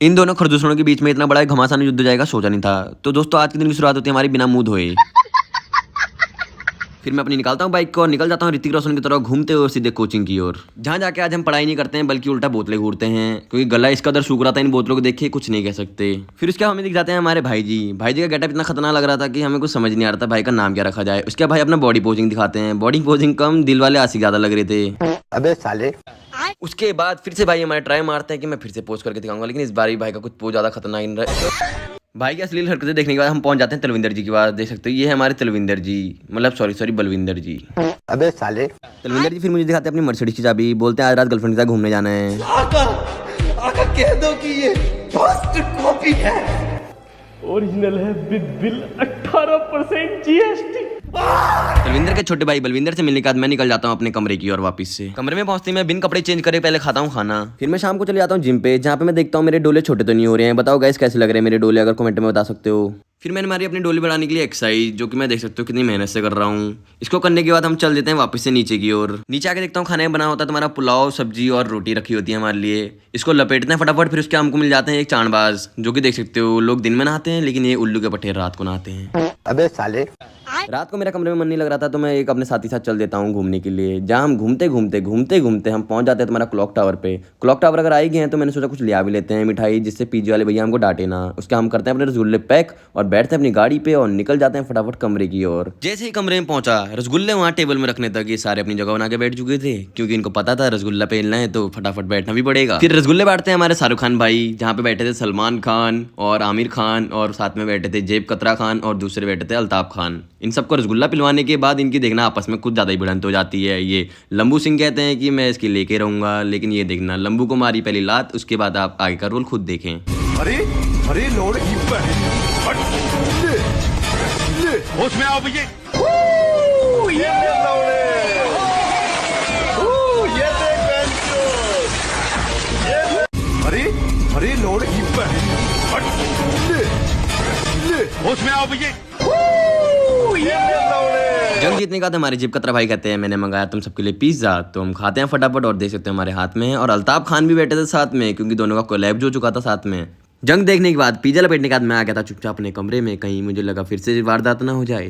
इन दोनों खरदूसणों के बीच में इतना बड़ा घमासान युद्ध हो जाएगा सोचा नहीं था। तो दोस्तों आज के दिन की शुरुआत होती है हमारी बिना मुंह धोए। फिर मैं अपनी निकालता हूँ बाइक को और निकल जाता हूँ ऋतिक रोशन की तरह घूमते हुए सीधे कोचिंग की ओर, जहाँ जाके आज हम पढ़ाई नहीं करते हैं बल्कि उल्टा बोतलें घूरते हैं, क्योंकि गला इसका दर सूख रहा था इन बोतलों को देख के कुछ नहीं कह सकते। फिर उसके हमें दिख जाते हैं हमारे भाई जी का गेटअप इतना खतरनाक लग रहा था कि हमें कुछ समझ नहीं आ रहा था भाई का नाम क्या रखा जाए। उसके भाई अपना बॉडी पोजिंग दिखाते हैं, बॉडी पोजिंग कम दिल वाले आशिक ज्यादा लग रहे थे। अबे साले। उसके बाद फिर से भाई हमारे ट्राई मारते हैं कि मैं फिर से पोस्ट करके दिखाऊंगा, लेकिन इस बार भाई का कुछ बहुत ज्यादा खतरनाक इन रहा। भाई की असली हरकतें देखने के बाद हम पहुंच जाते हैं तलविंदर जी के पास। देख सकते हो ये है हमारे तलविंदर जी, मतलब सॉरी बलविंदर जी। अबे साले। तलविंदर जी फिर मुझे दिखाते हैं अपनी मर्सिडीज की चाबी, बोलते हैं आज रात गर्लफ्रेंड के साथ घूमने जाना है। आका कह दो कि ये फर्स्ट कॉपी है, ओरिजिनल है विद बिल 18% जीएसटी। तलविंदर के छोटे भाई बलविंदर से मिलने के बाद मैं निकल जाता हूँ अपने कमरे की और वापस से। कमरे में पहुंचते मैं बिन कपड़े चेंज करे पहले खाता हूँ खाना, फिर मैं शाम को चले जाता हूँ जिम पे, जहाँ पे मैं देखता हूँ मेरे डोले छोटे तो नहीं हो रहे हैं। बताओ गाइस कैसे लग रहे हैं मेरे डोले, अगर कमेंट में बता सकते हो। फिर मैंने मारी अपनी डोली बढ़ाने के लिए एक्सरसाइज, जो कि मैं देख सकते हो कितनी मेहनत से कर रहा हूँ। इसको करने के बाद हम चल देते हैं वापस से नीचे की ओर। नीचे आके देखता हूँ खाने में बना होता है तुम्हारा पुलाव सब्जी और रोटी रखी होती है हमारे लिए। इसको लपेटते हैं फटाफट, फिर उसके हमको मिल जाते हैं एक चांदबाज, जो कि देख सकते हो लोग दिन में नहाते हैं लेकिन ये उल्लू के पट्टे रात को नहाते हैं। अबे साले। रात को मेरा कमरे में मन नहीं लग रहा था तो मैं एक अपने साथी साथ चल देता हूँ घूमने के लिए, जहाँ हम घूमते हम पहुंच जाते हैं तुम्हारा क्लॉक टावर पे। क्लॉक टावर अगर आई गए हैं तो मैंने सोचा कुछ लिया भी लेते हैं मिठाई, जिससे पीजी वाले भैया हमको डांटे ना। उसके हम करते हैं अपने रसगुल्ले पैक और बैठते हैं अपनी गाड़ी पे और निकल जाते हैं फटाफट कमरे की ओर। जैसे ही कमरे में पहुंचा रसगुल्ले वहाँ टेबल में रखने तक ये सारे अपनी जगह बना के बैठ चुके थे, क्योंकि इनको पता था रसगुल्ला पहनना है तो फटाफट बैठना भी पड़ेगा। फिर रसगुल्ले बांटते हैं हमारे शाहरुख खान भाई, जहाँ पे बैठे थे सलमान खान और आमिर खान, और साथ में बैठे थे जेब कतरा खान और दूसरे बैठे थे अल्ताफ खान। इन सबको रसगुल्ला पिलवाने के बाद इनकी देखना आपस में कुछ ज़्यादा ही भिड़ंत हो जाती है। ये लंबू सिंह कहते हैं कि मैं इसकी लेके रहूंगा, लेकिन ये देखना लंबू को मारी पहली लात, उसके बाद आप आगे का रोल खुद देखें। अरे अरे लोड होश में आओ भैया। अरे अरे लोड होश में आओ भैया। जंग जीतने के बाद हमारे जेब कतरा भाई कहते हैं मैंने मंगाया तुम सबके लिए पिज्जा, तो हम खाते हैं फटाफट और देख सकते हैं हमारे हाथ में है, और अल्ताफ खान भी बैठे थे साथ में, क्योंकि दोनों का कोलैब जो चुका था साथ में। जंग देखने के बाद पिज्जा लपेटने के बाद मैं आ गया था चुपचाप अपने कमरे में, कहीं मुझे लगा फिर से वारदात ना हो जाए।